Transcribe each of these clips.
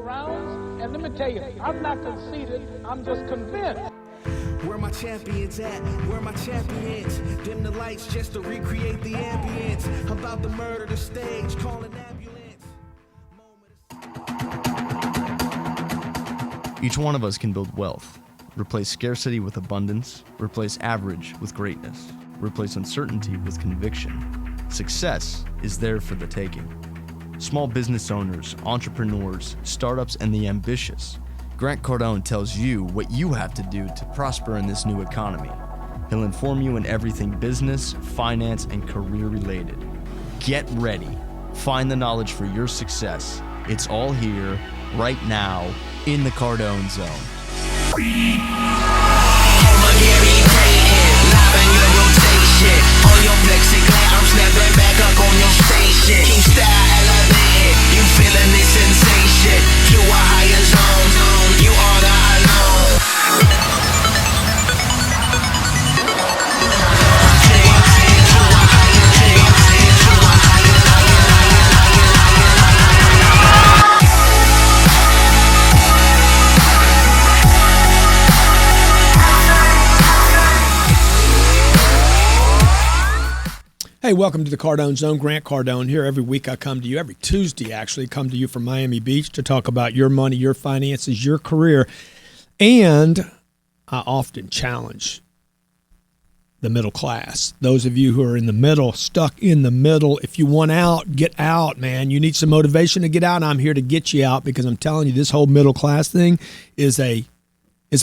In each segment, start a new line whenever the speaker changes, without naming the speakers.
rounds. And let me tell you, I'm not conceited, I'm just convinced.
Where my champions at? Where my champions? Dim the lights just to recreate the ambience. About to murder the stage, call an ambulance.
Each one of us can build wealth, replace scarcity with abundance, replace average with greatness, replace uncertainty with conviction. Success is there for the taking. Small business owners, entrepreneurs, startups, and the ambitious. Grant Cardone tells you what you have to do to prosper in this new economy. He'll inform you in everything business, finance, and career related. Get ready. Find the knowledge for your success. It's all here, right now, in the Cardone Zone.
Hey, welcome to the Cardone Zone. Grant Cardone here. Every week I come to you, every Tuesday actually, come to you from Miami Beach to talk about your money, your finances, your career. And I often challenge the middle class. Those of you who are in the middle, stuck in the middle, if you want out, get out, man. You need some motivation to get out. I'm here to get you out because I'm telling you, this whole middle class thing is a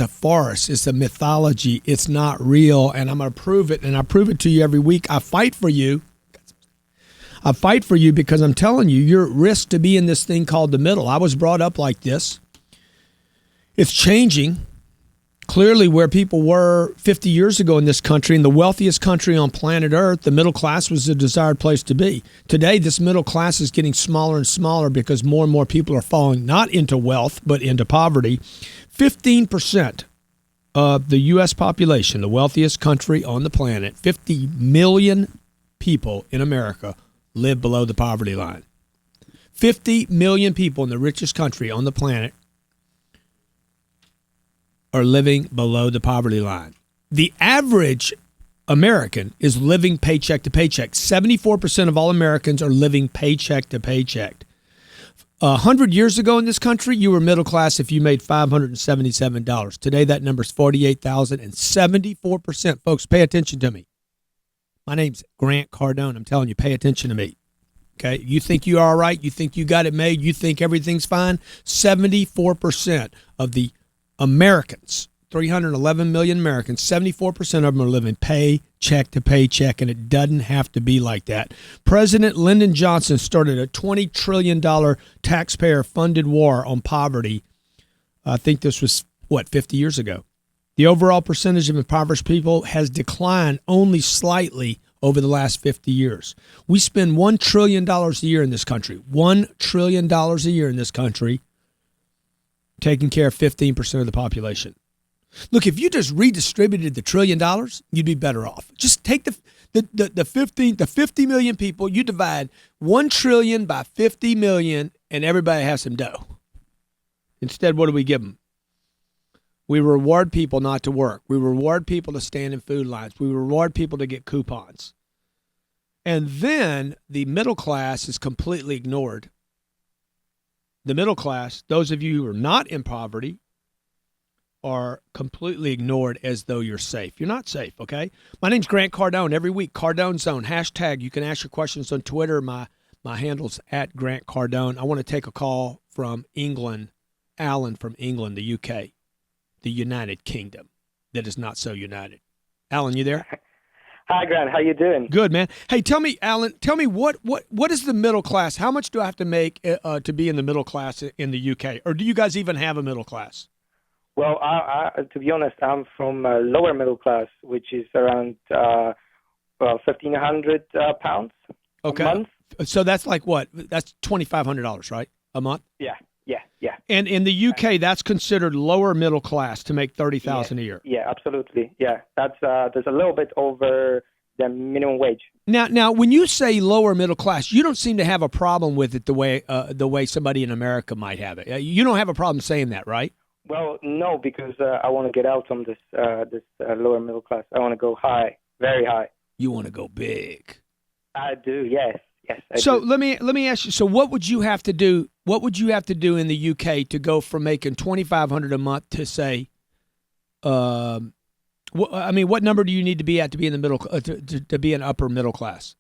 farce. It's a mythology. It's not real, and I'm going to prove it, and I prove it to you every week. I fight for you. I fight for you because I'm telling you, you're at risk to be in this thing called the middle. I was brought up like this. It's changing. Clearly, where people were 50 years ago in this country, in the wealthiest country on planet Earth, the middle class was the desired place to be. Today, this middle class is getting smaller and smaller because more and more people are falling not into wealth, but into poverty. 15% of the U.S. population, the wealthiest country on the planet, 50 million people in America live below the poverty line. 50 million people in the richest country on the planet are living below the poverty line. The average American is living paycheck to paycheck. 74% of all Americans are living paycheck to paycheck. 100 years ago in this country, you were middle class if you made $577. Today, that number is $48,000 and 74%. Folks, pay attention to me. My name's Grant Cardone. I'm telling you, pay attention to me. Okay? You think you are all right? You think you got it made? You think everything's fine? 74% of the Americans, 311 million Americans, 74% of them are living paycheck to paycheck, and it doesn't have to be like that. President Lyndon Johnson started a $20 trillion taxpayer-funded war on poverty. I think this was, 50 years ago. The overall percentage of impoverished people has declined only slightly over the last 50 years. We spend $1 trillion a year in this country, $1 trillion a year in this country, taking care of 15% of the population. Look, if you just redistributed the $1 trillion, you'd be better off. Just take the 50 million people, you divide 1 trillion by 50 million, and everybody has some dough. Instead, what do we give them? We reward people not to work. We reward people to stand in food lines. We reward people to get coupons. And then the middle class is completely ignored. The middle class, those of you who are not in poverty, are completely ignored as though you're safe. You're not safe, okay? My name's Grant Cardone. Every week, CardoneZone, hashtag. You can ask your questions on Twitter. My handle's at Grant Cardone. I want to take a call from England, Allan from England, the UK, the United Kingdom that is not so united. Allan, you there?
Hi, Grant. How you doing?
Good, man. Hey, tell me, Allan, what is the middle class? How much do I have to make to be in the middle class in the UK? Or do you guys even have a middle class?
Well, to be honest, I'm from lower middle class, which is around £1,500
okay.
a month.
So that's like what? That's $2,500, right? A month?
Yeah.
And in the UK, that's considered lower middle class to make $30,000 a year.
Yeah, absolutely. Yeah, that's a little bit over the minimum wage.
Now, when you say lower middle class, you don't seem to have a problem with it the way somebody in America might have it. You don't have a problem saying that, right?
Well, no, because I want to get out from this lower middle class. I want to go high, very high.
You want to go big.
I do, yes. I
so
do.
let me ask you. So what would you have to do? What would you have to do in the UK to go from making $2,500 a month to say, what number do you need to be at to be in the middle to be an upper middle class?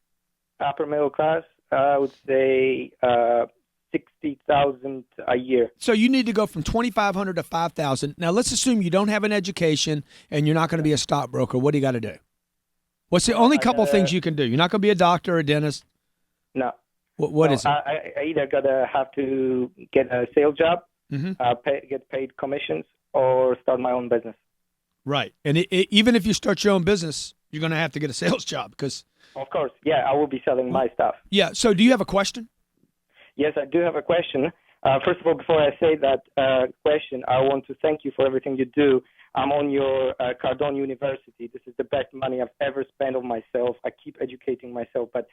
Upper middle class, I would say $60,000 a year.
So you need to go from $2,500 to $5,000. Now let's assume you don't have an education and you're not going to be a stockbroker. What do you got to do? What's the only couple things you can do? You're not going to be a doctor or a dentist.
No.
What is it?
I either have to get a sales job, get paid commissions, or start my own business.
Right. And even if you start your own business, you're going to have to get a sales job because.
Of course. Yeah, I will be selling my stuff.
Yeah. So do you have a question?
Yes, I do have a question. First of all, before I say that question, I want to thank you for everything you do. I'm on your Cardone University. This is the best money I've ever spent on myself. I keep educating myself, but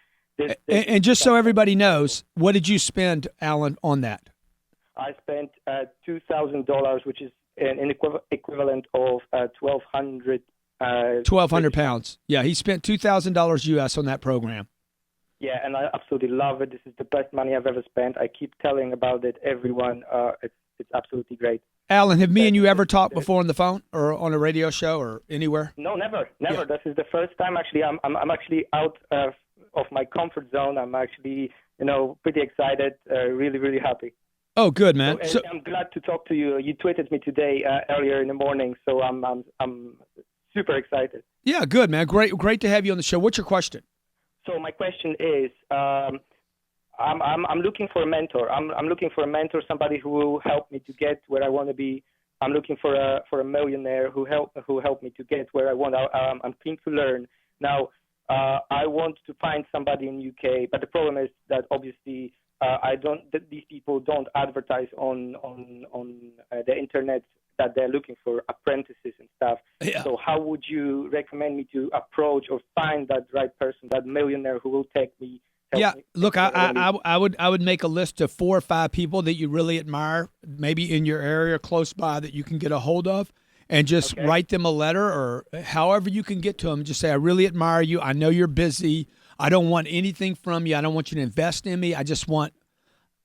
and just so everybody knows, what did you spend, Allan, on that?
I spent $2,000, which is an equivalent of 1,200.
1,200 pounds. Yeah, he spent $2,000 US on that program.
Yeah, and I absolutely love it. This is the best money I've ever spent. I keep telling about it. Everyone, it's absolutely great.
Allan, have me and you ever talked before on the phone or on a radio show or anywhere?
No, never.
Yeah.
This is the first time. Actually, I'm actually out of my comfort zone. I'm actually, pretty excited. Really, really happy.
Oh, good, man.
So, I'm glad to talk to you. You tweeted me today earlier in the morning, so I'm super excited.
Yeah, good, man. Great to have you on the show. What's your question?
So my question is, I'm looking for a mentor. I'm looking for a mentor, somebody who will help me to get where I want to be. I'm looking for a millionaire who help me to get where I want. I'm keen to learn. Now, I want to find somebody in UK, but the problem is that obviously these people don't advertise on the internet that they're looking for apprentices and stuff.
Yeah.
So how would you recommend me to approach or find that right person, that millionaire who will take me?
Look, I would make a list of 4 or 5 people that you really admire, maybe in your area close by that you can get a hold of, and just write them a letter or however you can get to them. Just say, I really admire you. I know you're busy. I don't want anything from you. I don't want you to invest in me. I just want,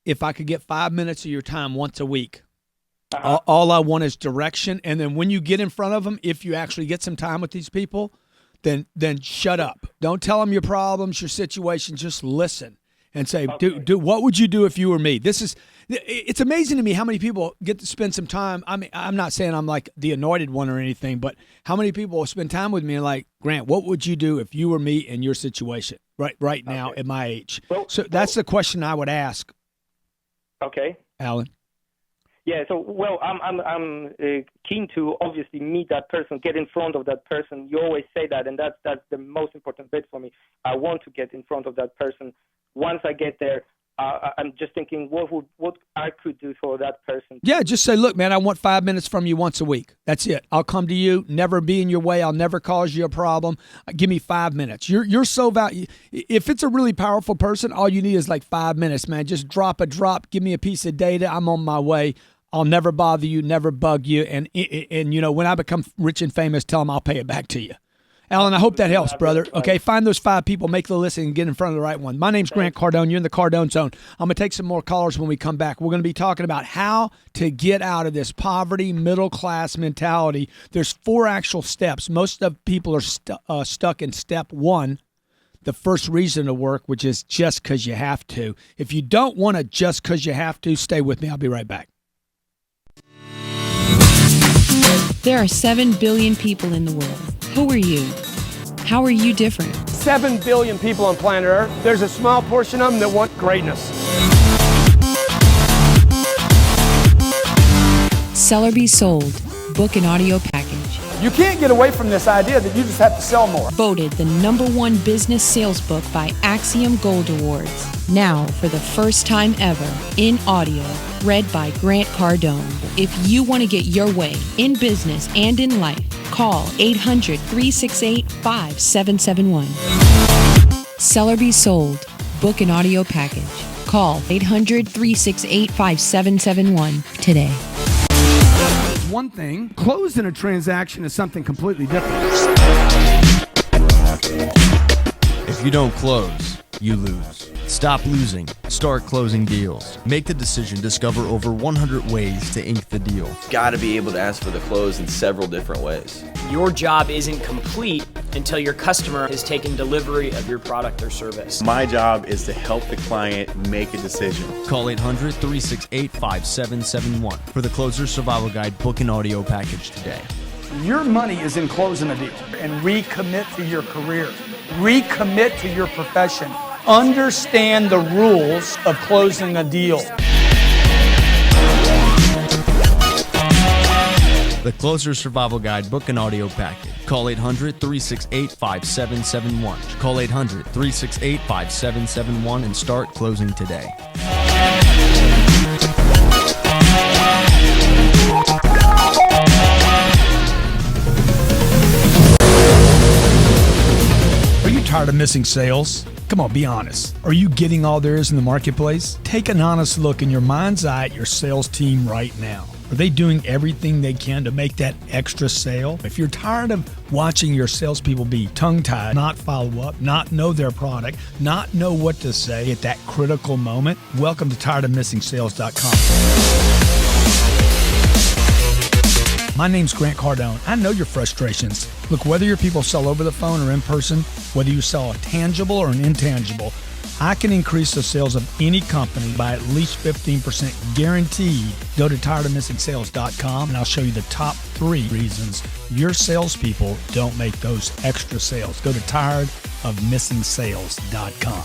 if I could get 5 minutes of your time once a week. All I want is direction. And then when you get in front of them, if you actually get some time with these people, then shut up. Don't tell them your problems, your situation. Just listen and say, do what would you do if you were me? It's amazing to me how many people get to spend some time. I mean, I'm not saying I'm like the anointed one or anything, but how many people spend time with me and like, Grant, what would you do if you were me in your situation right now at my age? So that's the question I would ask.
Okay.
Allan.
Yeah, so I'm keen to obviously meet that person, get in front of that person. You always say that, and that's the most important bit for me. I want to get in front of that person. Once I get there, I'm just thinking what I could do for that person. Yeah,
just say, look, man, I want 5 minutes from you once a week. That's it. I'll come to you, never be in your way. I'll never cause you a problem. Give me 5 minutes. You're so valuable. If it's a really powerful person, all you need is like 5 minutes, man. Just drop. Give me a piece of data. I'm on my way. I'll never bother you, never bug you. And when I become rich and famous, tell them I'll pay it back to you. Allan, I hope that helps, brother. Okay, find those 5 people, make the list, and get in front of the right one. My name's Grant Cardone. You're in the Cardone Zone. I'm going to take some more callers when we come back. We're going to be talking about how to get out of this poverty, middle-class mentality. There's 4 actual steps. Most of people are stuck in step 1, the first reason to work, which is just because you have to. If you don't want to just because you have to, stay with me. I'll be right back.
There are 7 billion people in the world. Who are you? How are you different?
7 billion people on planet Earth. There's a small portion of them that want greatness.
Seller Be Sold. Book and audio package.
You can't get away from this idea that you just have to sell more.
Voted the #1 business sales book by Axiom Gold Awards. Now, for the first time ever, in audio, read by Grant Cardone. If you want to get your way in business and in life, Call 800-368-5771. Seller Be Sold. Book an audio package. Call 800-368-5771 today.
One thing, closing a transaction is something completely different.
If you don't close, you lose. Stop losing. Start closing deals. Make the decision. Discover over 100 ways to ink the deal.
Got to be able to ask for the close in several different ways.
Your job isn't complete until your customer has taken delivery of your product or service.
My job is to help the client make a decision.
Call 800-368-5771 for the Closer Survival Guide book and audio package today.
Your money is in closing a deal. And recommit to your career. Recommit to your profession. Understand the rules of closing a deal.
The Closer Survival Guide book and audio package. Call 800-368-5771. Call 800-368-5771 and start closing today.
Are you tired of missing sales? Come on, be honest. Are you getting all there is in the marketplace? Take an honest look in your mind's eye at your sales team right now. Are they doing everything they can to make that extra sale? If you're tired of watching your salespeople be tongue-tied, not follow up, not know their product, not know what to say at that critical moment, welcome to tiredofmissingsales.com. My name's Grant Cardone. I know your frustrations. Look, whether your people sell over the phone or in person, whether you sell a tangible or an intangible, I can increase the sales of any company by at least 15% guaranteed. Go to tiredofmissingsales.com and I'll show you the top 3 reasons your salespeople don't make those extra sales. Go to tiredofmissingsales.com.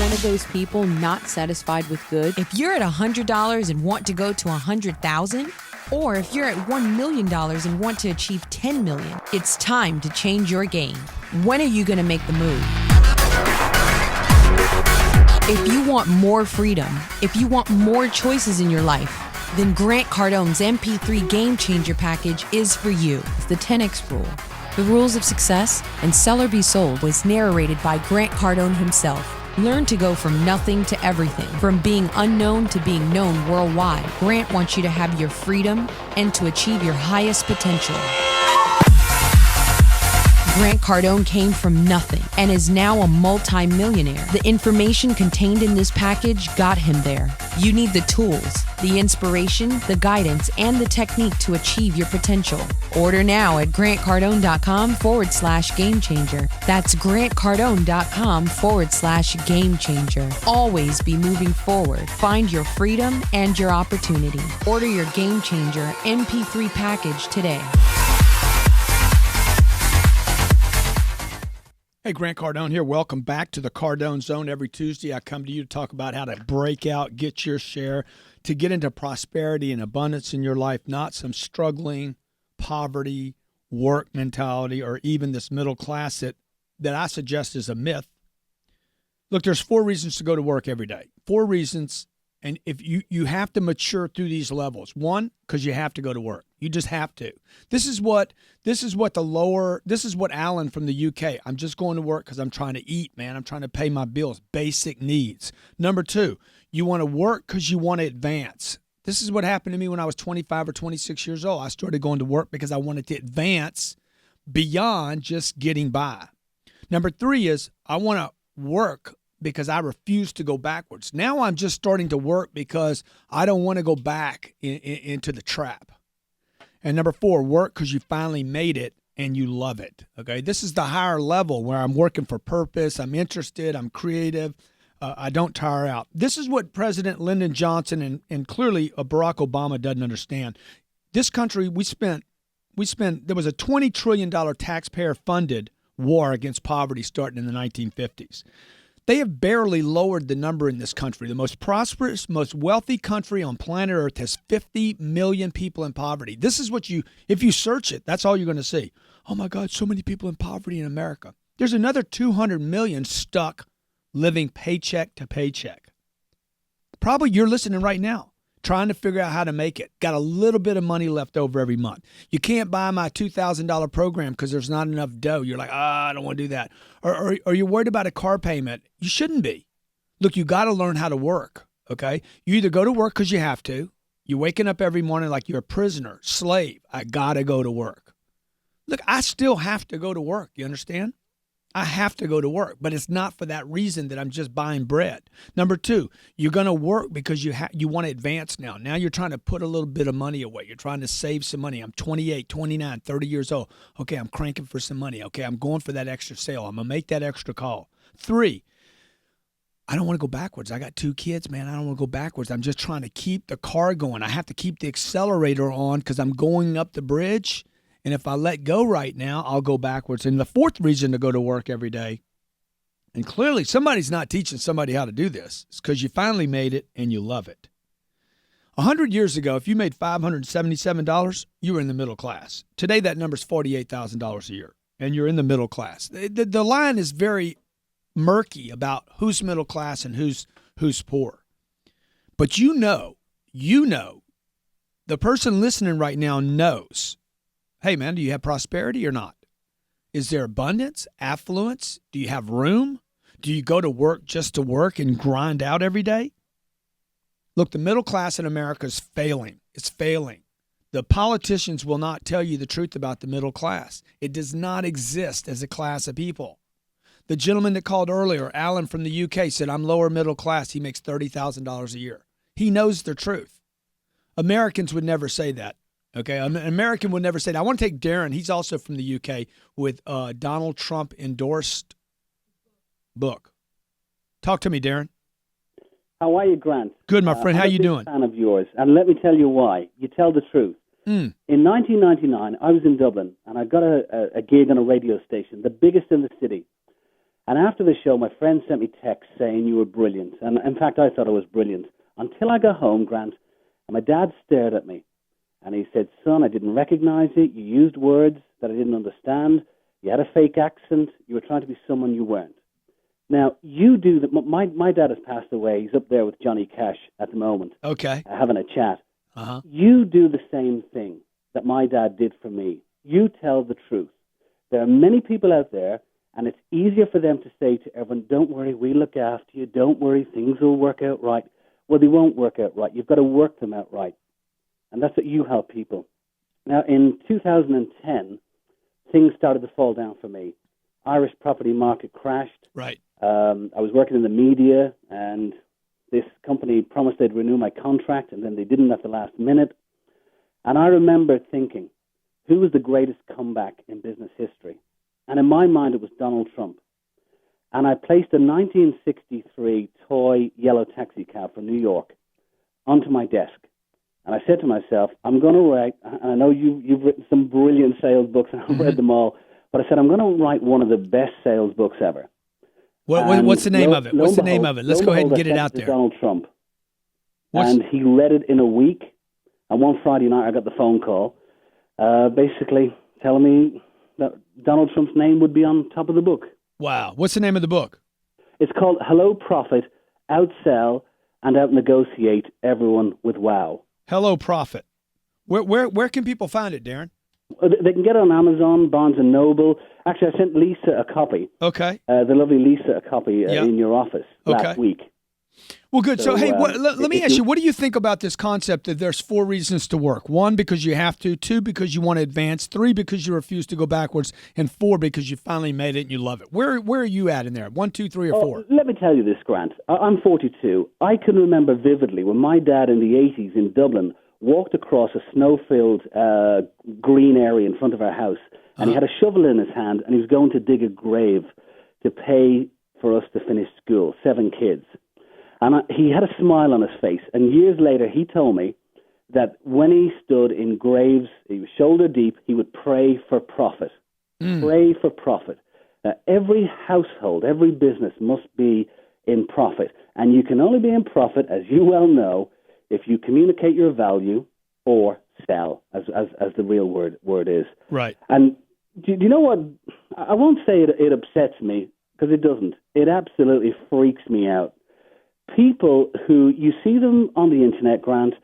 One of those people not satisfied with good? If you're at $100 and want to go to $100,000, or if you're at $1 million and want to achieve $10 million, it's time to change your game. When are you going to make the move? If you want more freedom, if you want more choices in your life, then Grant Cardone's MP3 Game Changer package is for you. It's the 10X rule. The Rules of Success and Seller Be Sold was narrated by Grant Cardone himself. Learn to go from nothing to everything, from being unknown to being known worldwide. Grant wants you to have your freedom and to achieve your highest potential. Grant Cardone came from nothing and is now a multi-millionaire. The information contained in this package got him there. You need the tools, the inspiration, the guidance, and the technique to achieve your potential. Order now at grantcardone.com/game changer. That's grantcardone.com/game changer. Always be moving forward. Find your freedom and your opportunity. Order your Game Changer MP3 package today.
Hey, Grant Cardone here. Welcome back to the Cardone Zone. Every Tuesday, I come to you to talk about how to break out, get your share, to get into prosperity and abundance in your life, not some struggling, poverty, work mentality, or even this middle class that I suggest is a myth. Look, there's 4 reasons to go to work every day. 4 reasons, and if you have to mature through these levels. 1, because you have to go to work. You just have to. This is what Allan from the UK. I'm just going to work because I'm trying to eat, man. I'm trying to pay my bills, basic needs. Number 2, you want to work because you want to advance. This is what happened to me when I was 25 or 26 years old. I started going to work because I wanted to advance beyond just getting by. Number 3 is I want to work because I refuse to go backwards. Now I'm just starting to work because I don't want to go back into the trap. And number 4, work because you finally made it and you love it. Okay, this is the higher level where I'm working for purpose. I'm interested. I'm creative. I don't tire out. This is what President Lyndon Johnson and clearly Barack Obama doesn't understand. This country, there was a $20 trillion taxpayer-funded war against poverty starting in the 1950s. They have barely lowered the number in this country. The most prosperous, most wealthy country on planet Earth has 50 million people in poverty. This is what if you search it, that's all you're going to see. Oh my God, so many people in poverty in America. There's another 200 million stuck living paycheck to paycheck. Probably you're listening right now. trying to figure out how to make it. Got a little bit of money left over every month. You can't buy my $2,000 program because there's not enough dough. You're like, I don't want to do that. Or you're worried about a car payment. You shouldn't be. Look, you got to learn how to work, okay? You either go to work because you have to. You're waking up every morning like you're a prisoner, slave. I got to go to work. Look, I still have to go to work. You understand? I have to go to work, but it's not for that reason that I'm just buying bread. Number two, you're going to work because you want to advance now. Now you're trying to put a little bit of money away. You're trying to save some money. I'm 28, 29, 30 years old. Okay, I'm cranking for some money. Okay, I'm going for that extra sale. I'm going to make that extra call. Three, I don't want to go backwards. I got 2 kids, man. I don't want to go backwards. I'm just trying to keep the car going. I have to keep the accelerator on because I'm going up the bridge. And if I let go right now, I'll go backwards. And the fourth reason to go to work every day, and clearly somebody's not teaching somebody how to do this, is because you finally made it and you love it. 100 years ago, if you made $577, you were in the middle class. Today, that number's $48,000 a year, and you're in the middle class. The line is very murky about who's middle class and who's poor. But you know, the person listening right now knows, hey, man, do you have prosperity or not? Is there abundance, affluence? Do you have room? Do you go to work just to work and grind out every day? Look, the middle class in America is failing. It's failing. The politicians will not tell you the truth about the middle class. It does not exist as a class of people. The gentleman that called earlier, Allan from the UK, said, I'm lower middle class. He makes $30,000 a year. He knows the truth. Americans would never say that. Okay, an American would never say that. I want to take Darren. He's also from the UK with Donald Trump endorsed book. Talk to me, Darren.
How are you, Grant?
Good, my friend. How you doing?
I'm a big fan of yours, and let me tell you why. You tell the truth. In 1999, I was in Dublin, and I got a gig on a radio station, the biggest in the city. And after the show, my friend sent me text saying you were brilliant. And in fact, I thought I was brilliant. Until I got home, Grant, and my dad stared at me. And he said, son, I didn't recognize it. You used words that I didn't understand. You had a fake accent. You were trying to be someone you weren't. Now, you do that. My dad has passed away. He's up there with Johnny Cash at the moment.
Okay.
Having a chat.
Uh-huh.
You do the same thing that my dad did for me. You tell the truth. There are many people out there, and it's easier for them to say to everyone, don't worry, we look after you. Don't worry, things will work out right. Well, they won't work out right. You've got to work them out right. And that's what you help people. Now, in 2010, things started to fall down for me. Irish property market crashed.
Right.
I was working in the media, and this company promised they'd renew my contract, and then they didn't at the last minute. And I remember thinking, who was the greatest comeback in business history? And in my mind, it was Donald Trump. And I placed a 1963 toy yellow taxi cab from New York onto my desk. And I said to myself, I'm going to write, and I know you've written some brilliant sales books, and I've read them all, but I said, I'm going to write one of the best sales books ever.
What's the name of it? What's the name of it? Let's go ahead and get it out there.
Donald Trump. And he read it in a week. And one Friday night, I got the phone call, basically telling me that Donald Trump's name would be on top of the book.
Wow. What's the name of the book?
It's called Hello Profit, Outsell and Outnegotiate Everyone with Wow.
Hello Profit. Where can people find it, Darren?
They can get it on Amazon, Barnes & Noble. Actually, I sent Lisa a copy.
Okay.
The lovely Lisa a copy in your office last week.
Well, good. So hey, let me ask you, what do you think about this concept that there's 4 reasons to work? 1, because you have to. 2, because you want to advance. 3, because you refuse to go backwards. And 4, because you finally made it and you love it. Where are you at in there? 1, 2, 3, or 4?
Let me tell you this, Grant. I'm 42. I can remember vividly when my dad in the 80s in Dublin walked across a snow-filled green area in front of our house, and he had a shovel in his hand, and he was going to dig a grave to pay for us to finish school, 7 kids. And he had a smile on his face, and years later he told me that when he stood in graves, he was shoulder deep, he would pray for profit. Pray for profit. Every household, every business must be in profit, and you can only be in profit, as you well know, if you communicate your value or sell, as the real word is.
Right.
And do you know what? I won't say it upsets me, because it doesn't. It absolutely freaks me out. People who, you see them on the internet, Grant,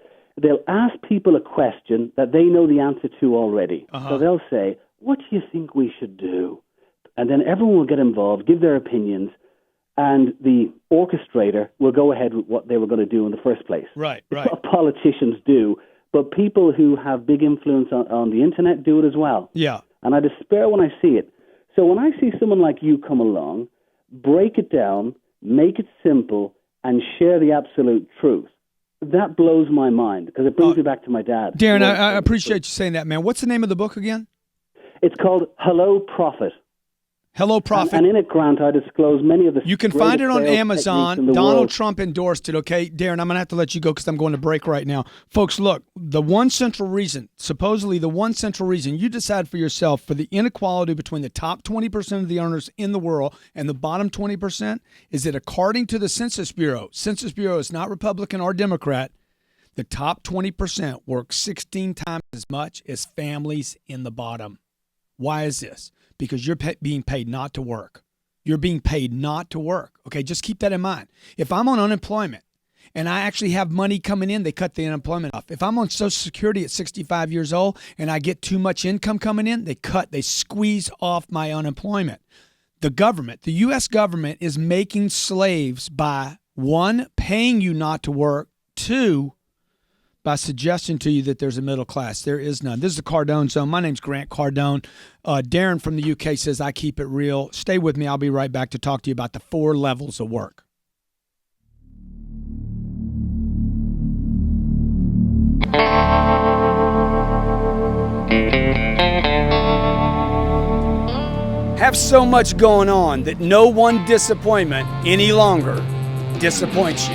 they'll ask people a question that they know the answer to already. So they'll say, what do you think we should do? And then everyone will get involved, give their opinions, and the orchestrator will go ahead with what they were going to do in the first place.
Right.
It's what politicians do, but people who have big influence on the internet do it as well.
Yeah.
And I despair when I see it. So when I see someone like you come along, break it down, make it simple, and share the absolute truth, that blows my mind because it brings me back to my dad.
Darren, I appreciate you saying that, man. What's the name of the book again?
It's called Hello Prophet.
Hello, Prophet.
And in it, Grant, I disclose many of the
You can find it on Amazon. Donald
world.
Trump endorsed it, okay? Darren, I'm going to have to let you go because I'm going to break right now. Folks, look, supposedly the one central reason you decide for yourself for the inequality between the top 20% of the earners in the world and the bottom 20% is that according to the Census Bureau is not Republican or Democrat, the top 20% work 16 times as much as families in the bottom. Why is this? Because you're being paid not to work. You're being paid not to work. Okay, just keep that in mind. If I'm on unemployment and I actually have money coming in, they cut the unemployment off. If I'm on Social Security at 65 years old and I get too much income coming in, they squeeze off my unemployment. The government, the U.S. government is making slaves by, one, paying you not to work, two, by suggesting to you that there's a middle class. There is none. This is the Cardone Zone. My name's Grant Cardone. Darren from the UK says, I keep it real. Stay with me. I'll be right back to talk to you about the 4 levels of work. Have so much going on that no one disappointment any longer disappoints you.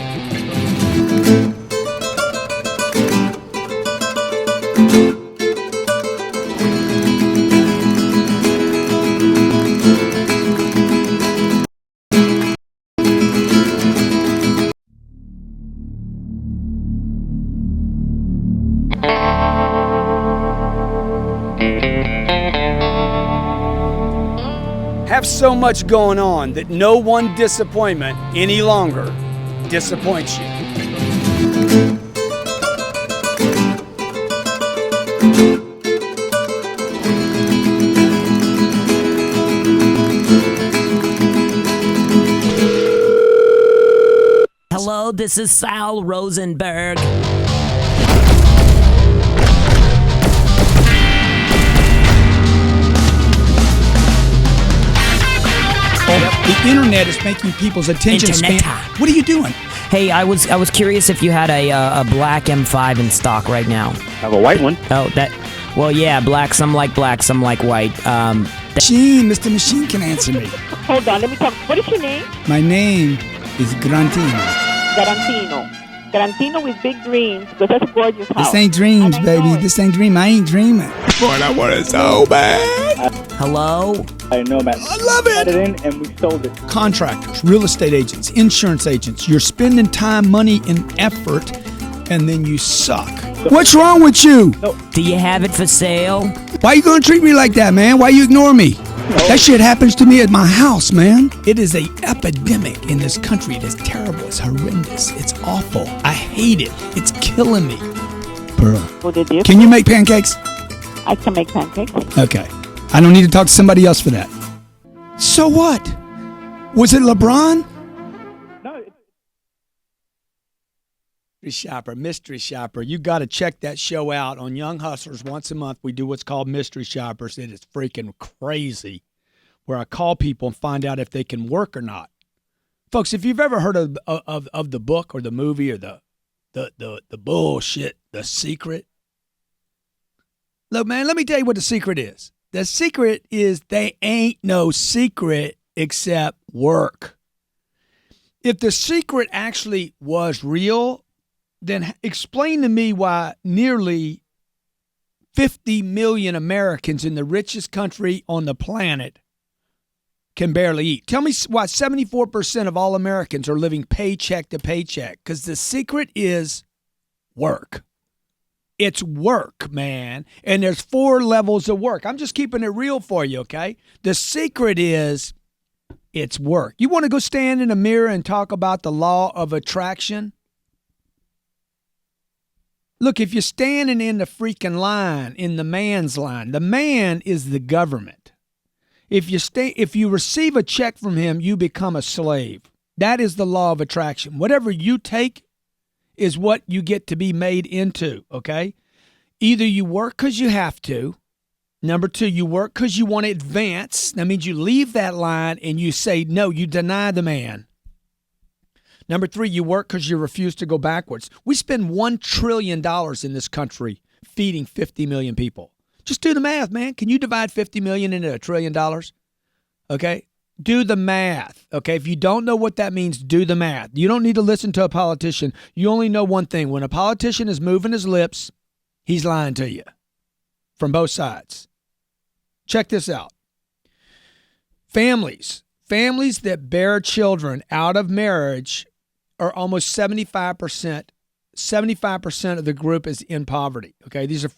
Have so much going on that no one disappointment any longer disappoints you.
Hello, this is Sal Rosenberg.
The internet is making people's attention span. What are you doing?
Hey, I was curious if you had a black M5 in stock right now.
I have a white one.
Oh, well, yeah, black. Some like black, some like white.
Mr. Machine can answer me.
Hold on, let me talk. What is your name?
My name is Grantino.
Garantino with big dreams, because that's a gorgeous house.
This ain't dreams, baby. This ain't dream. I ain't dreaming. Boy, I want it so bad.
Hello?
I know, man.
I love it.
We got it in and we sold it.
Contractors, real estate agents, insurance agents. You're spending time, money, and effort, and then you suck. What's wrong with you?
Do you have it for sale?
Why you gonna treat me like that, man? Why you ignore me? That shit happens to me at my house, man. It is a epidemic in this country. It is terrible. It's horrendous. It's awful. I hate it. It's killing me. Pearl, can you make pancakes?
I can make pancakes.
Okay. I don't need to talk to somebody else for that. So what? Was it LeBron?
No.
Mystery Shopper. You got to check that show out on Young Hustlers. Once a month, we do what's called Mystery Shoppers. It is freaking crazy, where I call people and find out if they can work or not. Folks, if you've ever heard of the book or the movie or the bullshit, The Secret. Look, man, let me tell you what the secret is. The secret is they ain't no secret except work. If the secret actually was real, then explain to me why nearly 50 million Americans in the richest country on the planet can barely eat. Tell me why 74% of all Americans are living paycheck to paycheck, because the secret is work. It's work, man. And there's 4 levels of work. I'm just keeping it real for you, okay? The secret is it's work. You want to go stand in a mirror and talk about the law of attraction? Look, if you're standing in the freaking line, in the man's line, the man is the government. If you receive a check from him, you become a slave. That is the law of attraction. Whatever you take is what you get to be made into, okay? Either you work because you have to. Number two, you work because you want to advance. That means you leave that line and you say, no, you deny the man. Number three, you work because you refuse to go backwards. We spend $1 trillion in this country feeding 50 million people. Just do the math, man. Can you divide 50 million into $1 trillion? Okay? Do the math. Okay? If you don't know what that means, do the math. You don't need to listen to a politician. You only know one thing. When a politician is moving his lips, he's lying to you from both sides. Check this out. Families that bear children out of marriage are almost 75%. 75% of the group is in poverty. Okay, these are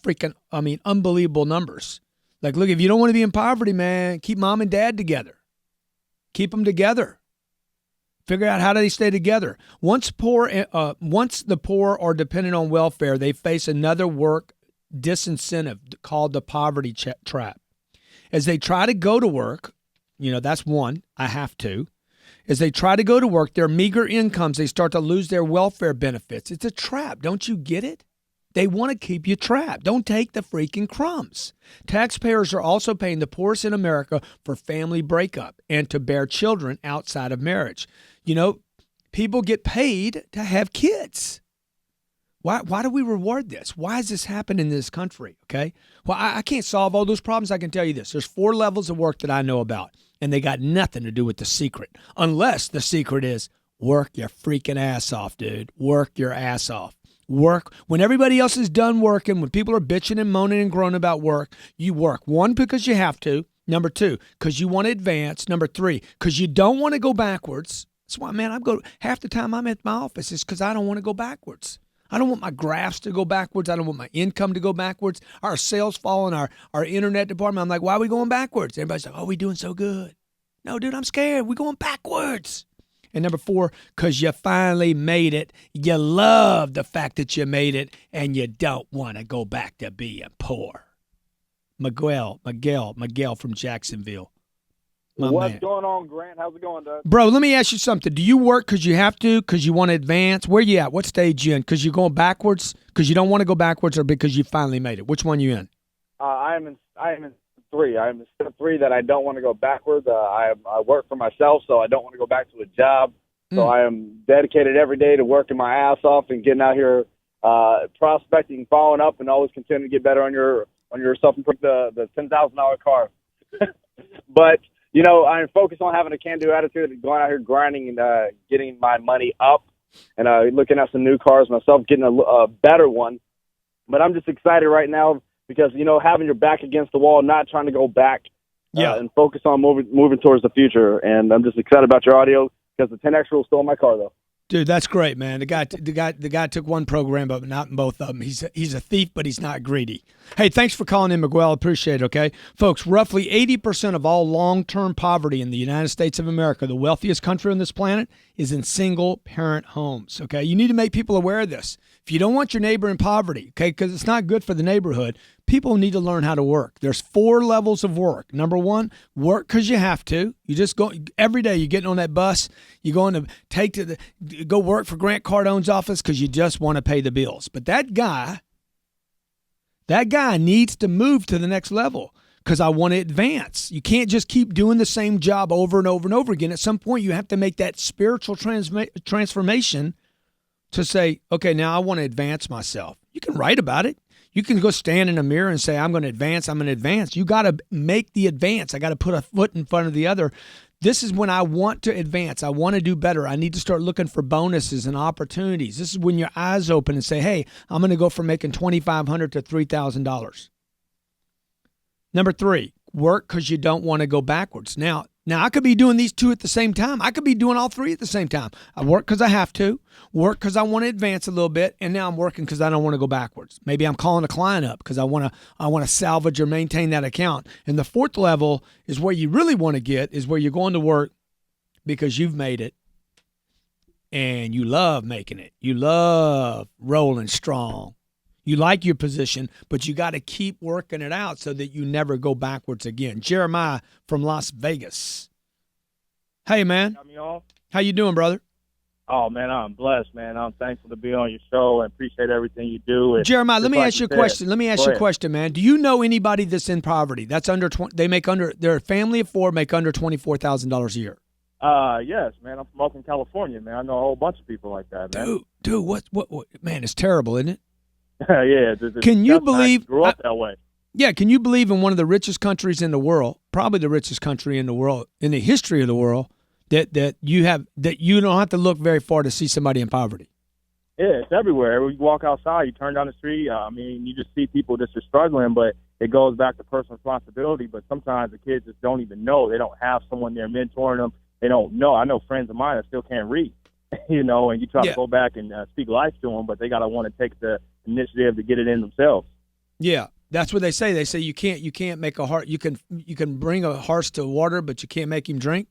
unbelievable numbers. Like, look, if you don't want to be in poverty, man, keep mom and dad together. Keep them together. Figure out how do they stay together. Once the poor are dependent on welfare, they face another work disincentive called the poverty trap. As they try to go to work, that's one, I have to. As they try to go to work, their meager incomes, they start to lose their welfare benefits. It's a trap. Don't you get it? They want to keep you trapped. Don't take the freaking crumbs. Taxpayers are also paying the poorest in America for family breakup and to bear children outside of marriage. People get paid to have kids. Why do we reward this? Why has this happened in this country? Okay. Well, I can't solve all those problems. I can tell you this. There's 4 levels of work that I know about, and they got nothing to do with the secret, unless the secret is work your freaking ass off, dude. Work your ass off. Work when everybody else is done working, when people are bitching and moaning and groaning about work, you work. 1, because you have to. Number 2, because you want to advance. Number 3, because you don't want to go backwards. That's why, man, half the time I'm at my office is because I don't want to go backwards. I don't want my graphs to go backwards. I don't want my income to go backwards. Our sales fall in our internet department. I'm like, why are we going backwards? Everybody's like, oh, we're doing so good. No, dude, I'm scared. We're going backwards. And number 4, because you finally made it. You love the fact that you made it, and you don't want to go back to being poor. Miguel from Jacksonville.
What's going on, Grant? How's it going, Doug?
Bro, let me ask you something. Do you work because you have to, because you want to advance? Where you at? What stage you in? Because you're going backwards, because you don't want to go backwards, or because you finally made it? Which one you in?
I am in 3. I'm in step 3 that I don't want to go backwards. I work for myself, so I don't want to go back to a job. So I am dedicated every day to working my ass off and getting out here, prospecting, following up, and always continue to get better on your self-improvement, the $10,000 car. But I'm focused on having a can-do attitude and going out here grinding and getting my money up and looking at some new cars myself, getting a better one. But I'm just excited right now because, having your back against the wall, not trying to go back and focus on moving towards the future. And I'm just excited about your audio because the 10X rule is still in my car, though.
Dude, that's great, man. The guy took one program, but not in both of them. He's a thief, but he's not greedy. Hey, thanks for calling in, Miguel. Appreciate it, okay? Folks, roughly 80% of all long-term poverty in the United States of America, the wealthiest country on this planet, is in single-parent homes, okay? You need to make people aware of this. If you don't want your neighbor in poverty, okay, because it's not good for the neighborhood, people need to learn how to work. There's 4 levels of work. Number 1, work because you have to. You just go every day. You're getting on that bus. You're going to go work for Grant Cardone's office because you just want to pay the bills. But that guy needs to move to the next level because I want to advance. You can't just keep doing the same job over and over and over again. At some point, you have to make that spiritual transformation to say, okay, now I want to advance myself. You can write about it. You can go stand in a mirror and say, I'm going to advance. I'm going to advance. You got to make the advance. I got to put a foot in front of the other. This is when I want to advance. I want to do better. I need to start looking for bonuses and opportunities. This is when your eyes open and say, hey, I'm going to go from making $2,500 to $3,000. Number 3, work because you don't want to go backwards. Now, I could be doing these 2 at the same time. I could be doing all 3 at the same time. I work because I have to, work because I want to advance a little bit, and now I'm working because I don't want to go backwards. Maybe I'm calling a client up because I want to salvage or maintain that account. And the 4th level is where you really want to get, is where you're going to work because you've made it and you love making it. You love rolling strong. You like your position, but you got to keep working it out so that you never go backwards again. Jeremiah from Las Vegas. Hey, man.
Got me on?
How you doing, brother?
Oh, man, I'm blessed, man. I'm thankful to be on your show and appreciate everything you do. And
Jeremiah, let me
like
ask you a
said-
question. Let me ask
Go
you a
ahead.
question, man. Do you know anybody that's in poverty? That's under 20. They're a family of 4, make under $24,000 a year.
Yes, man. I'm from Oakland, California, man. I know a whole bunch of people like that, man.
Dude, what, man, it's terrible, isn't it?
Yeah.
Can you
that's how I
believe-
grew up that way?
Yeah, can you believe in one of the richest countries in the world, probably the richest country in the world, in the history of the world, that you don't have to look very far to see somebody in poverty?
Yeah, it's everywhere. When you walk outside, you turn down the street. You just see people just are struggling, but it goes back to personal responsibility. But sometimes the kids just don't even know. They don't have someone there mentoring them. They don't know. I know friends of mine that still can't read, and you try to go back and speak life to them, but they got to want to take the initiative to get it in themselves.
Yeah, that's what they say. They say you can't make a horse. You can bring a horse to water, but you can't make him drink.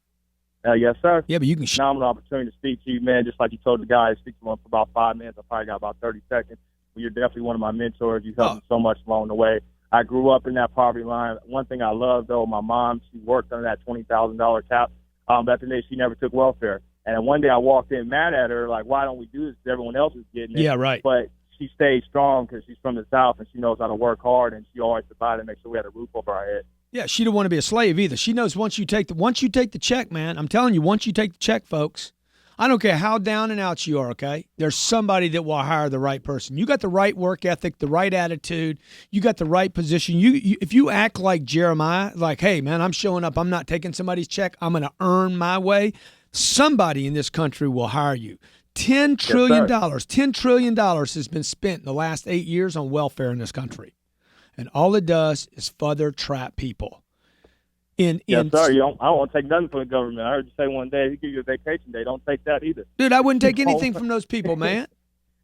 Yes, sir.
Yeah, but you can.
Phenomenal opportunity to speak to you, man. Just like you told the guy, speak to him for about 5 minutes. I probably got about 30 seconds. But you're definitely one of my mentors. You helped me so much along the way. I grew up in that poverty line. One thing I love, though, my mom, she worked under that $20,000 cap. Back in the day, she never took welfare. And then one day I walked in mad at her, like, why don't we do this? 'Cause everyone else is getting it.
Yeah, right.
But she stayed strong because she's from the South and she knows how to work hard, and she always provided to make sure we had a roof over our head.
Yeah, she didn't want to be a slave either. She knows once you take the check, man. I'm telling you, once you take the check, folks, I don't care how down and out you are, okay? There's somebody that will hire the right person. You got the right work ethic, the right attitude. You got the right position. You if you act like Jeremiah, like, hey, man, I'm showing up. I'm not taking somebody's check. I'm going to earn my way. Somebody in this country will hire you. $10 trillion. $10 trillion has been spent in the last 8 years on welfare in this country. And all it does is further trap people.
Yes, sir. I don't want to take nothing from the government. I heard you say one day, he give you a vacation day. Don't take that either.
Dude, I wouldn't take anything from those people, man.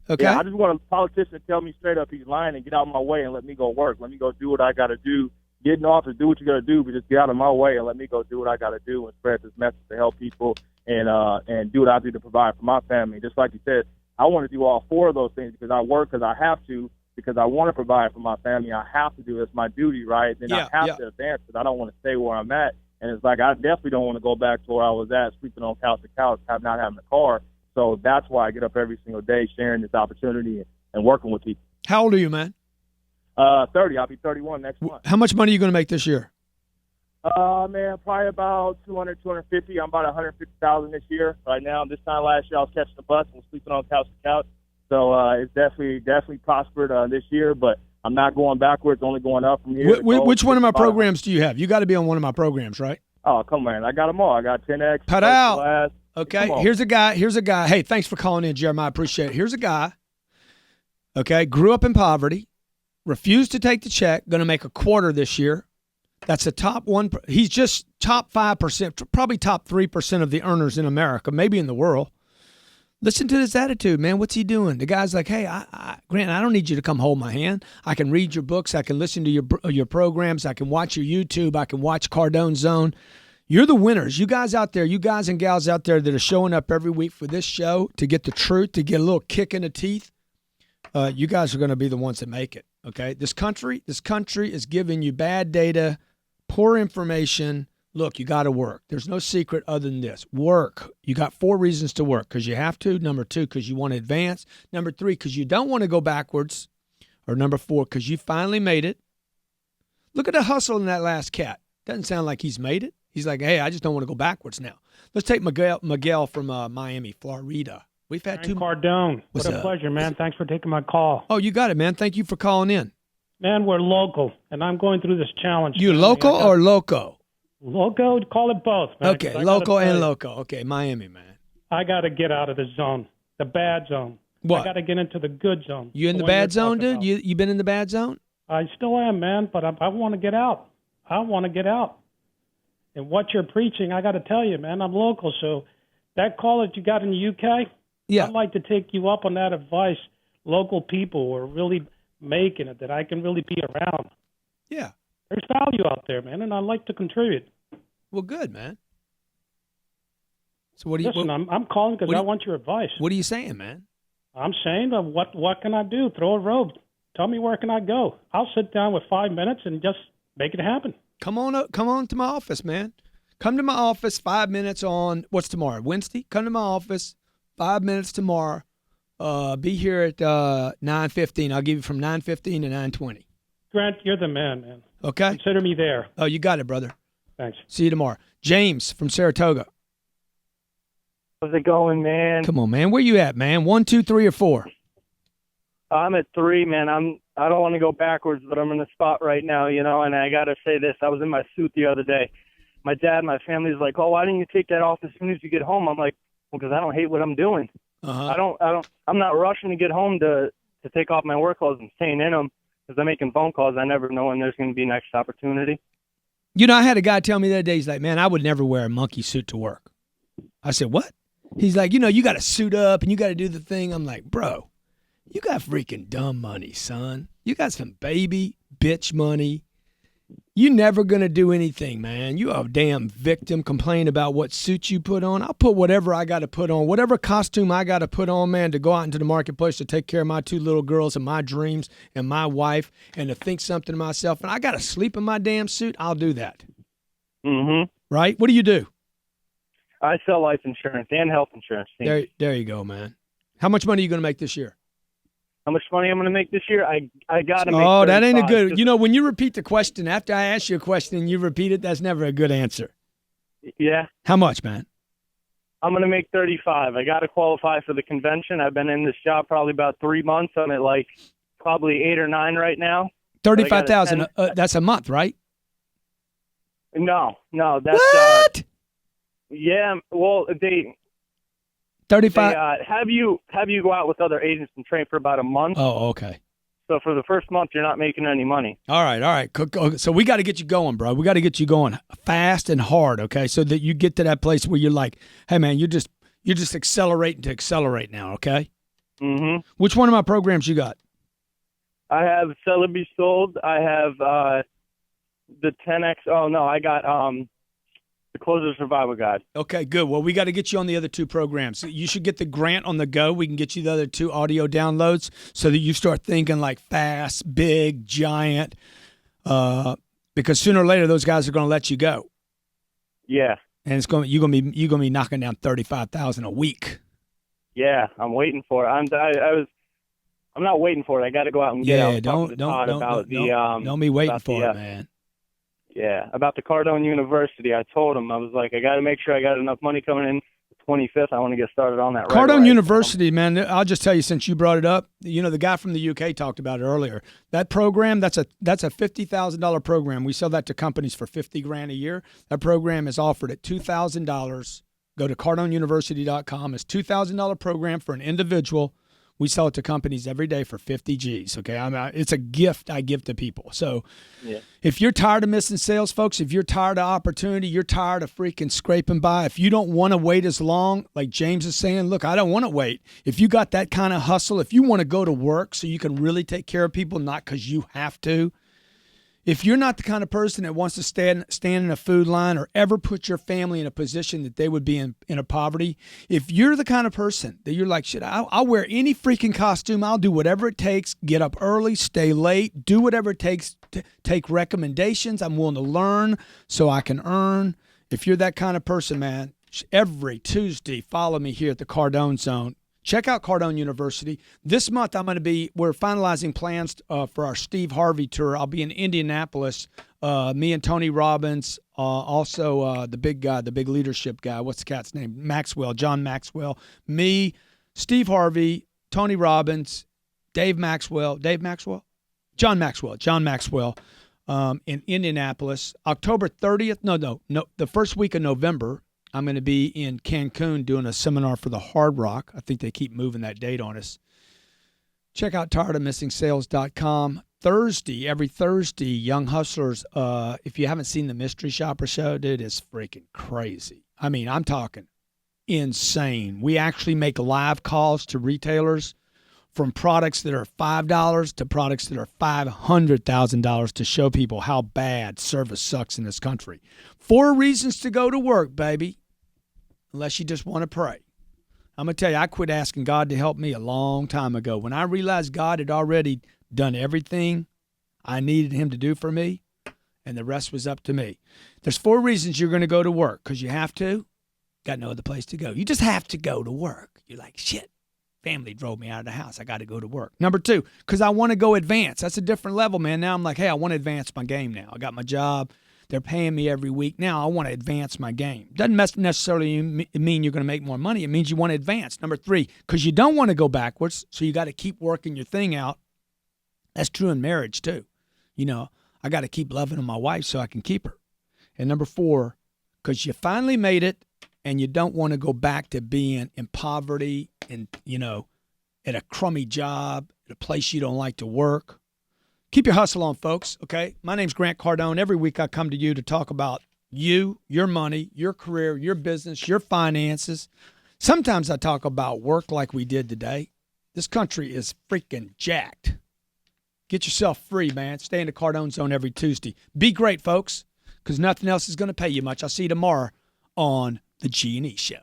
Okay?
Yeah, I just want a politician to tell me straight up he's lying and get out of my way and let me go work. Let me go do what I got to do. Get in office, do what you got to do, but just get out of my way and let me go do what I got to do and spread this message to help people and do what I do to provide for my family. Just like you said, I want to do all 4 of those things because I work because I have to, because I want to provide for my family. I have to do it. It's my duty, right? Then I have to advance because I don't want to stay where I'm at. And it's like I definitely don't want to go back to where I was at, sleeping on couch to couch, not having a car. So that's why I get up every single day sharing this opportunity and working with people.
How old are you, man?
30. I'll be 31 next month.
How much money are you going to make this year?
Man, probably about 200, 250. I'm about 150,000 this year. Right now, this time last year, I was catching the bus and was sleeping on couch to couch. So it's definitely prospered this year, but I'm not going backwards, only going up from here.
Which one of my programs do you have? You got to be on one of my programs, right?
Oh, come on. I got them all. I got 10X.
Put out. Okay,
Come on.
here's a guy. Hey, thanks for calling in, Jeremiah. I appreciate it. Here's a guy, okay, grew up in poverty, refused to take the check, going to make a quarter this year. That's the top one. He's just top 5%, probably top 3% of the earners in America, maybe in the world. Listen to his attitude, man. What's he doing? The guy's like, hey, Grant, I don't need you to come hold my hand. I can read your books. I can listen to your programs. I can watch your YouTube. I can watch CardoneZone. You're the winners. You guys out there, you guys and gals out there that are showing up every week for this show to get the truth, to get a little kick in the teeth, you guys are going to be the ones that make it, okay? This country is giving you bad data, poor information. Look, you got to work. There's no secret other than this. Work. You got 4 reasons to work. Because you have to. Number 2, because you want to advance. Number 3, because you don't want to go backwards. Or number 4, because you finally made it. Look at the hustle in that last cat. Doesn't sound like he's made it. He's like, hey, I just don't want to go backwards now. Let's take Miguel from Miami, Florida. We've had 2.
Cardone. What a pleasure, man. Thanks for taking my call.
Oh, you got it, man. Thank you for calling in.
Man, we're local, and I'm going through this challenge.
You local or loco?
Loco, call it both, man.
Okay, local and loco. Okay, Miami, man.
I got to get out of the zone, the bad zone.
What?
I got to get into the good zone.
You in the bad zone, dude? You been in the bad zone?
I still am, man, but I want to get out. I want to get out. And what you're preaching, I got to tell you, man, I'm local. So that call that you got in the UK,
yeah,
I'd like to take you up on that advice. Local people who are really making it, that I can really be around.
Yeah.
There's value out there, man, and I'd like to contribute.
Well, good, man. So what do you?
Listen, I'm calling because I want your advice.
What are you saying, man?
I'm saying, what can I do? Throw a robe. Tell me where can I go. I'll sit down with 5 minutes and just make it happen.
Come on up. Come on to my office, man. Come to my office 5 minutes on, what's tomorrow? Wednesday? Come to my office 5 minutes tomorrow. Be here at 9:15. I'll give you from 9:15 to 9:20.
Grant, you're the man.
Okay?
Consider me there.
Oh, you got it, brother.
Thanks.
See you tomorrow. James from Saratoga.
How's it going, man?
Come on, man. Where you at, man? 1, 2, 3, or 4?
I'm at 3, man. I don't want to go backwards, but I'm in the spot right now, you know. And I gotta say this: I was in my suit the other day. My dad, my family's like, "Oh, why didn't you take that off as soon as you get home?" I'm like, "Well, because I don't hate what I'm doing. I'm not rushing to get home to take off my work clothes and staying in them because I'm making phone calls. I never know when there's going to be next opportunity."
You know, I had a guy tell me the other day, he's like, "Man, I would never wear a monkey suit to work." I said, "What?" He's like, "You know, you got to suit up and you got to do the thing." I'm like, "Bro, you got freaking dumb money, son. You got some baby bitch money. You never going to do anything, man. You a damn victim. Complain about what suit you put on. I'll put whatever I got to put on, whatever costume I got to put on, man, to go out into the marketplace to take care of my 2 little girls and my dreams and my wife and to think something to myself. And I got to sleep in my damn suit. I'll do that."
Mm-hmm.
Right? What do you do?
I sell life insurance and health insurance.
There you go, man. How much money are you going to make this year?
How much money I'm going to make this year? I got to make.
Oh, that ain't a
35.
good. You know, when you repeat the question after I ask you a question and you repeat it, that's never a good answer.
Yeah.
How much, man?
I'm going to make 35. I got to qualify for the convention. I've been in this job probably about 3 months. I'm at like probably 8 or 9 right now.
35,000. That's a month, right?
No, that's
what?
Yeah. Well, they
35.
Have you go out with other agents and train for about a month.
Oh, okay.
So for the first month, you're not making any money.
All right. So we got to get you going, bro. We got to get you going fast and hard, okay? So that you get to that place where you're like, hey, man, you're just accelerating to accelerate now, okay?
Mm-hmm.
Which one of my programs you got?
I have Sell or Be Sold. I have the 10X. Oh, no, I got the Closer Survival Guide.
Okay, good. Well, we got to get you on the other 2 programs. You should get the grant on the go. We can get you the other 2 audio downloads so that you start thinking like fast, big, giant, because sooner or later those guys are going to let you go.
Yeah.
And you're going to be knocking down 35,000 a week.
Yeah, I'm waiting for it. I'm not waiting for it. I got to go out and get out.
Don't be waiting for it, man.
Yeah, about the Cardone University. I told him, I was like, I got to make sure I got enough money coming in the 25th. I want to get started on that right away.
Cardone University, man, I'll just tell you since you brought it up, you know, the guy from the UK talked about it earlier. That program, that's a $50,000 program. We sell that to companies for $50,000 a year. That program is offered at $2,000. Go to CardoneUniversity.com. It's a $2,000 program for an individual. We sell it to companies every day for 50 G's, okay? It's a gift I give to people. So if you're tired of missing sales, folks, if you're tired of opportunity, you're tired of freaking scraping by, if you don't want to wait as long, like James is saying, look, I don't want to wait. If you got that kind of hustle, if you want to go to work so you can really take care of people, not because you have to, if you're not the kind of person that wants to stand in a food line or ever put your family in a position that they would be in a poverty, if you're the kind of person that you're like, shit, I'll wear any freaking costume, I'll do whatever it takes, get up early, stay late, do whatever it takes to take recommendations, I'm willing to learn so I can earn. If you're that kind of person, man, every Tuesday, follow me here at the CardoneZone. Check out Cardone University. This month, we're finalizing plans for our Steve Harvey tour. I'll be in Indianapolis. Me and Tony Robbins, also the big guy, the big leadership guy. What's the cat's name? John Maxwell. Me, Steve Harvey, Tony Robbins, John Maxwell, in Indianapolis. October 30th, no, the first week of November, I'm going to be in Cancun doing a seminar for the Hard Rock. I think they keep moving that date on us. Check out tiredofmissingsales.com. Every Thursday, Young Hustlers, if you haven't seen the Mystery Shopper show, dude, it's freaking crazy. I mean, I'm talking insane. We actually make live calls to retailers from products that are $5 to products that are $500,000 to show people how bad service sucks in this country. 4 reasons to go to work, baby. Unless you just want to pray. I'm going to tell you, I quit asking God to help me a long time ago. When I realized God had already done everything I needed him to do for me, and the rest was up to me. There's 4 reasons you're going to go to work. Because you have to. Got no other place to go. You just have to go to work. You're like, shit, family drove me out of the house. I got to go to work. Number 2, because I want to go advance. That's a different level, man. Now I'm like, hey, I want to advance my game now. I got my job. They're paying me every week. Now I want to advance my game. Doesn't necessarily mean you're going to make more money. It means you want to advance. Number 3, because you don't want to go backwards, so you got to keep working your thing out. That's true in marriage too. You know, I got to keep loving my wife so I can keep her. And number 4, because you finally made it and you don't want to go back to being in poverty and, you know, at a crummy job, at a place you don't like to work. Keep your hustle on, folks, okay? My name's Grant Cardone. Every week I come to you to talk about you, your money, your career, your business, your finances. Sometimes I talk about work like we did today. This country is freaking jacked. Get yourself free, man. Stay in the Cardone Zone every Tuesday. Be great, folks, because nothing else is going to pay you much. I'll see you tomorrow on the G&E Show.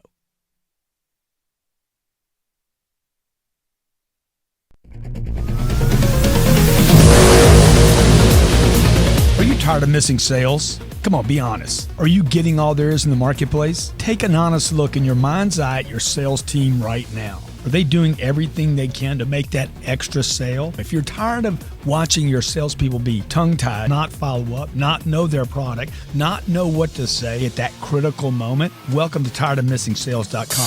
Are you tired of missing sales? Come on, be honest. Are you getting all there is in the marketplace? Take an honest look in your mind's eye at your sales team right now. Are they doing everything they can to make that extra sale? If you're tired of watching your salespeople be tongue-tied, not follow up, not know their product, not know what to say at that critical moment, welcome to tiredofmissingsales.com.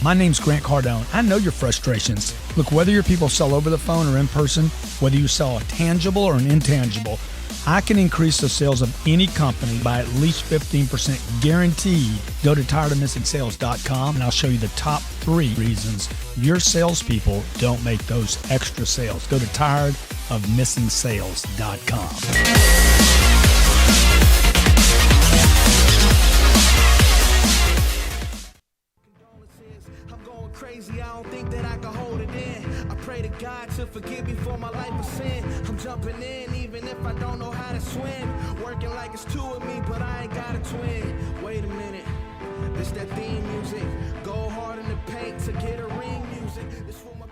My name's Grant Cardone. I know your frustrations. Look, whether your people sell over the phone or in person, whether you sell a tangible or an intangible, I can increase the sales of any company by at least 15% guaranteed. Go to tiredofmissingsales.com and I'll show you the top 3 reasons your salespeople don't make those extra sales. Go to tiredofmissingsales.com.
Crazy, I don't think that I can hold it in. I pray to God to forgive me for my life of sin. I'm jumping in even if I don't know how to swim. Working like it's 2 of me, but I ain't got a twin. Wait a minute, this that theme music. Go hard in the paint to get a ring music. This for my